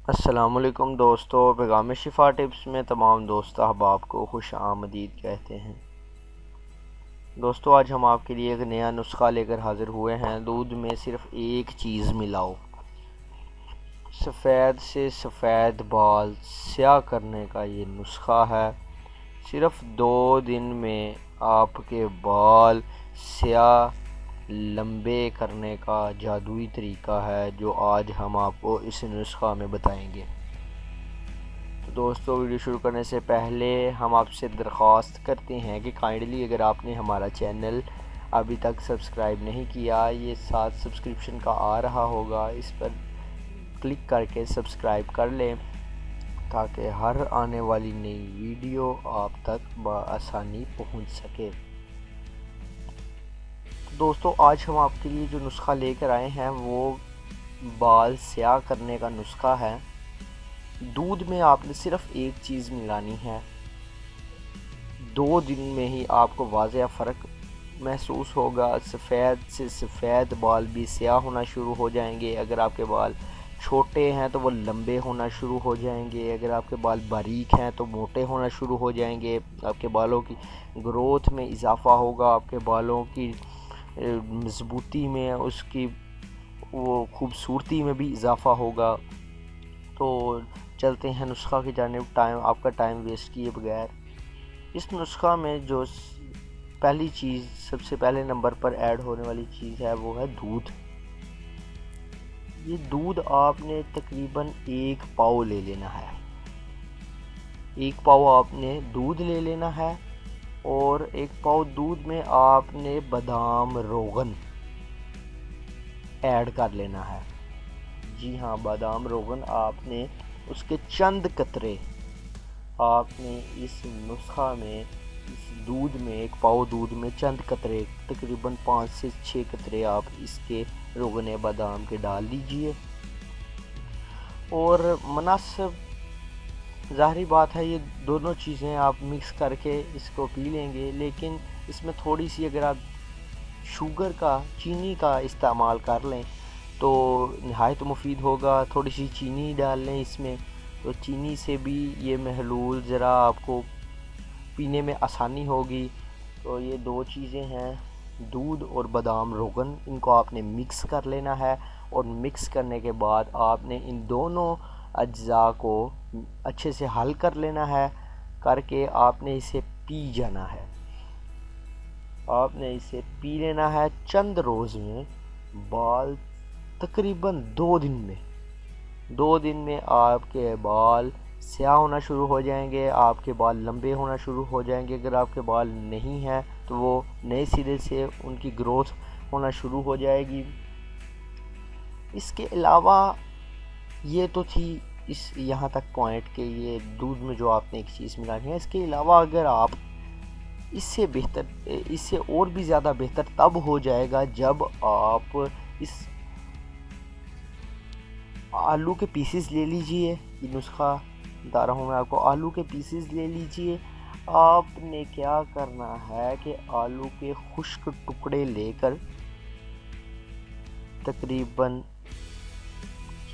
السلام علیکم دوستو، پیغام شفا ٹپس میں تمام دوست احباب کو خوش آمدید کہتے ہیں۔ دوستو، آج ہم آپ کے لیے ایک نیا نسخہ لے کر حاضر ہوئے ہیں۔ دودھ میں صرف ایک چیز ملاؤ، سفید سے سفید بال سیاہ کرنے کا یہ نسخہ ہے۔ صرف 2 دن میں آپ کے بال سیاہ لمبے کرنے کا جادوئی طریقہ ہے، جو آج ہم آپ کو اس نسخہ میں بتائیں گے۔ تو دوستو، ویڈیو شروع کرنے سے پہلے ہم آپ سے درخواست کرتے ہیں کہ کائنڈلی اگر آپ نے ہمارا چینل ابھی تک سبسکرائب نہیں کیا، یہ ساتھ سبسکرپشن کا آ رہا ہوگا، اس پر کلک کر کے سبسکرائب کر لیں تاکہ ہر آنے والی نئی ویڈیو آپ تک بآسانی پہنچ سکے۔ دوستو، آج ہم آپ کے لیے جو نسخہ لے کر آئے ہیں وہ بال سیاہ کرنے کا نسخہ ہے۔ دودھ میں آپ نے صرف ایک چیز ملانی ہے۔ 2 دن میں ہی آپ کو واضح فرق محسوس ہوگا۔ سفید سے سفید بال بھی سیاہ ہونا شروع ہو جائیں گے۔ اگر آپ کے بال چھوٹے ہیں تو وہ لمبے ہونا شروع ہو جائیں گے۔ اگر آپ کے بال باریک ہیں تو موٹے ہونا شروع ہو جائیں گے۔ آپ کے بالوں کی گروتھ میں اضافہ ہوگا، آپ کے بالوں کی مضبوطی میں، اس کی وہ خوبصورتی میں بھی اضافہ ہوگا۔ تو چلتے ہیں نسخہ کی جانب، آپ کا ٹائم ویسٹ کیے بغیر۔ اس نسخہ میں جو پہلی چیز سب سے پہلے نمبر پر ایڈ ہونے والی چیز ہے وہ ہے دودھ۔ یہ دودھ آپ نے تقریباً 1 پاؤ لے لینا ہے۔ 1 پاؤ آپ نے دودھ لے لینا ہے، اور 1 پاؤ دودھ میں آپ نے بادام روغن ایڈ کر لینا ہے۔ جی ہاں، بادام روغن آپ نے اس کے چند قطرے آپ نے اس نسخہ میں، اس دودھ میں، 1 پاؤ دودھ میں چند قطرے، تقریباً 5 سے 6 قطرے آپ اس کے روغن بادام کے ڈال دیجئے، اور مناسب، ظاہری بات ہے یہ دونوں چیزیں آپ مکس کر کے اس کو پی لیں گے، لیکن اس میں تھوڑی سی اگر آپ شوگر کا، چینی کا استعمال کر لیں تو نہایت مفید ہوگا۔ تھوڑی سی چینی ڈال لیں اس میں، تو چینی سے بھی یہ محلول ذرا آپ کو پینے میں آسانی ہوگی۔ تو یہ 2 چیزیں ہیں، دودھ اور بادام روغن، ان کو آپ نے مکس کر لینا ہے، اور مکس کرنے کے بعد آپ نے ان دونوں اجزاء کو اچھے سے حل کر لینا ہے، کر کے آپ نے اسے پی جانا ہے۔ آپ نے اسے پی لینا ہے چند روز میں۔ بال تقریباً 2 دن میں، 2 دن میں آپ کے بال سیاہ ہونا شروع ہو جائیں گے، آپ کے بال لمبے ہونا شروع ہو جائیں گے۔ اگر آپ کے بال نہیں ہیں تو وہ نئے سرے سے ان کی گروتھ ہونا شروع ہو جائے گی۔ اس کے علاوہ یہ تو تھی یہاں تک پوائنٹ کہ یہ دودھ میں جو آپ نے ایک چیز ملانی ہے۔ اس کے علاوہ اگر آپ اس سے اور بھی زیادہ بہتر تب ہو جائے گا جب آپ اس آلو کے پیسز لے لیجئے۔ یہ نسخہ بتا رہا ہوں میں آپ کو، آلو کے پیسز لے لیجئے۔ آپ نے کیا کرنا ہے کہ آلو کے خشک ٹکڑے لے کر، تقریباً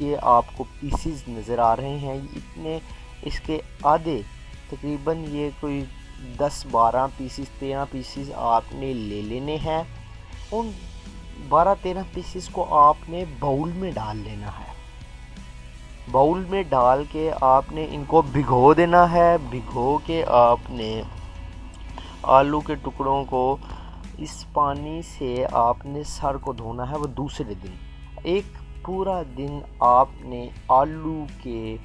یہ آپ کو پیسز نظر آ رہے ہیں، اتنے اس کے آدھے، تقریباً یہ کوئی 10-12 پیسز، 13 پیسز آپ نے لے لینے ہیں۔ ان 12-13 پیسز کو آپ نے باؤل میں ڈال لینا ہے۔ باؤل میں ڈال کے آپ نے ان کو بھگو دینا ہے۔ بھگو کے آپ نے آلو کے ٹکڑوں کو اس پانی سے آپ نے سر کو دھونا ہے، وہ دوسرے دن۔ ایک پورا دن آپ نے آلو کے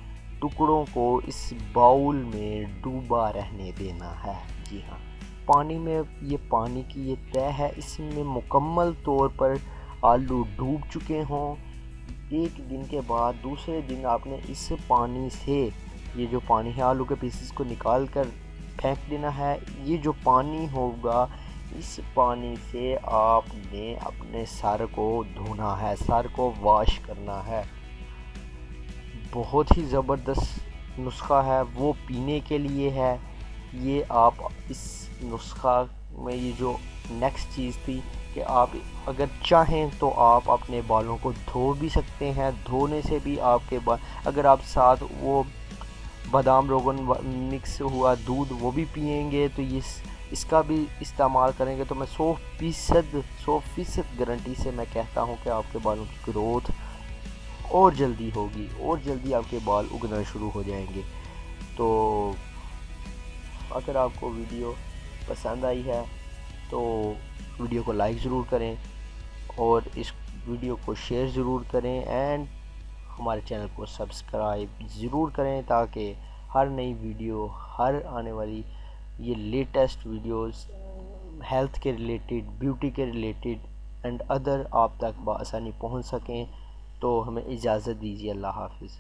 ٹکڑوں کو اس باؤل میں ڈوبا رہنے دینا ہے۔ جی ہاں، پانی میں، یہ پانی کی یہ تہہ ہے، اس میں مکمل طور پر آلو ڈوب چکے ہوں۔ 1 دن کے بعد دوسرے دن آپ نے اس پانی سے، یہ جو پانی ہے، آلو کے پیسز کو نکال کر پھینک دینا ہے۔ یہ جو پانی ہوگا، اس پانی سے آپ نے اپنے سر کو دھونا ہے، سر کو واش کرنا ہے۔ بہت ہی زبردست نسخہ ہے، وہ پینے کے لیے ہے۔ یہ آپ اس نسخہ میں، یہ جو نیکسٹ چیز تھی کہ آپ اگر چاہیں تو آپ اپنے بالوں کو دھو بھی سکتے ہیں. دھونے سے بھی آپ کے بال، اگر آپ ساتھ وہ بادام روغن مکس ہوا دودھ وہ بھی پئیں گے تو اس کا بھی استعمال کریں گے تو میں 100% گارنٹی سے میں کہتا ہوں کہ آپ کے بالوں کی گروتھ اور جلدی ہوگی، اور جلدی آپ کے بال اگنا شروع ہو جائیں گے. تو اگر آپ کو ویڈیو پسند آئی ہے تو ویڈیو کو لائک ضرور کریں اور اس ویڈیو کو شیئر ضرور کریں، اینڈ ہمارے چینل کو سبسکرائب ضرور کریں تاکہ ہر نئی ویڈیو، ہر آنے والی یہ لیٹسٹ ویڈیوز ہیلتھ کے ریلیٹڈ، بیوٹی کے ریلیٹڈ اینڈ ادر آپ تک بآسانی پہنچ سکیں. تو ہمیں اجازت دیجیے. اللہ حافظ.